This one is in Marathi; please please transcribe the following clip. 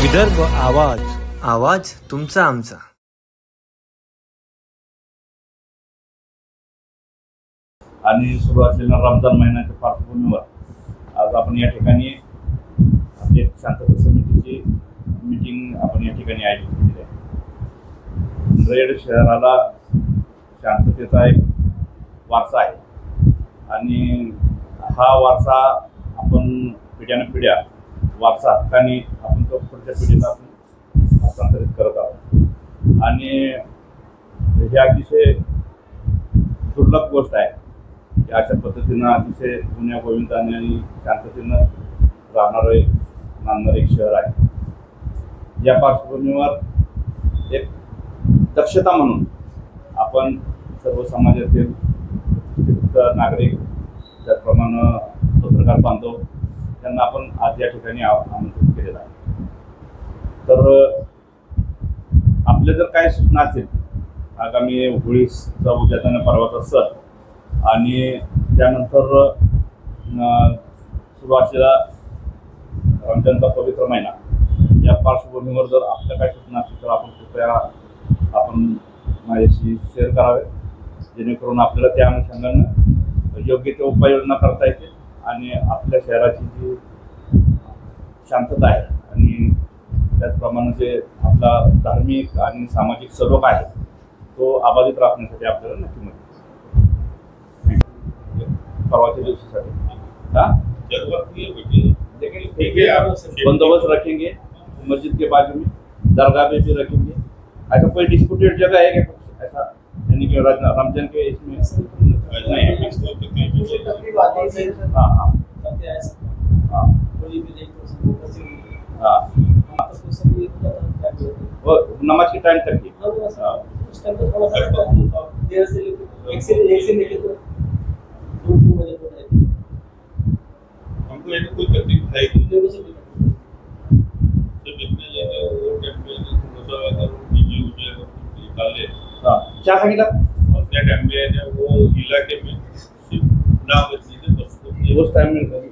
विदर्भ आवाज, आवाज तुमचा आमचा। आणि सुरू असलेल्या रमजान महिन्याच्या पार्श्वभूमीवर आज आपण या ठिकाणी आपली शांतता समितीची मीटिंग आपण या ठिकाणी आयोजित केली आहे। रेड शहराला शांततेचा एक वारसा आहे आणि हा वारसा आपण पिढ्यानपिढ्या वारसा हक्काने आपण तो पुढच्या पिढीला आपण हस्तांतरित करत आहोत आणि ही अतिशय दुर्लभ गोष्ट आहे की अशा पद्धतीनं अतिशय गुण्या गोविंदाने आणि शांततेनं नांदणारं एक शहर आहे। या पार्श्वभूमीवर एक दक्षता म्हणून आपण सर्व समाजातील नागरिक त्याचप्रमाणे पत्रकार बांधव त्यांना आपण आज या ठिकाणी आमंत्रित केलेलं आहे। तर आपले जर काही सूचना असतील आगामी होळीचा उद्याचा पर्वाचा सण आणि त्यानंतर सुरू असलेला रमजानचा पवित्र महिना या पार्श्वभूमीवर जर आपल्या काही सूचना असतील तर आपण कृपया आपण माझ्याशी शेअर करावे जेणेकरून आपल्याला त्या अनुषंगानं योग्य ते उपाययोजना करता येतील आणि आपल्या शहराची जी शांतता आहे आणि त्याचप्रमाणे जे आपला धार्मिक आणि सामाजिक सलोखा आहे तो अबाधित राखण्यासाठी आपल्याला नक्की मदत परवाच्या दिवशीसाठी बंदोबस्त रखेंगे मस्जिद के बाजू में दरगाह पे भी रखेंगे। ऐसा कोई डिस्प्यूटेड जगह है क्या ऐसा यानी कि रमजान के इसमें वो नमाज के टाइम तक ही हमको ये कोई तकलीफ है जब इतने ज्यादा क्या सांगितलं त्या टाइम में वो इलाके में सिर्फ नाव बची है बस उस टाइम में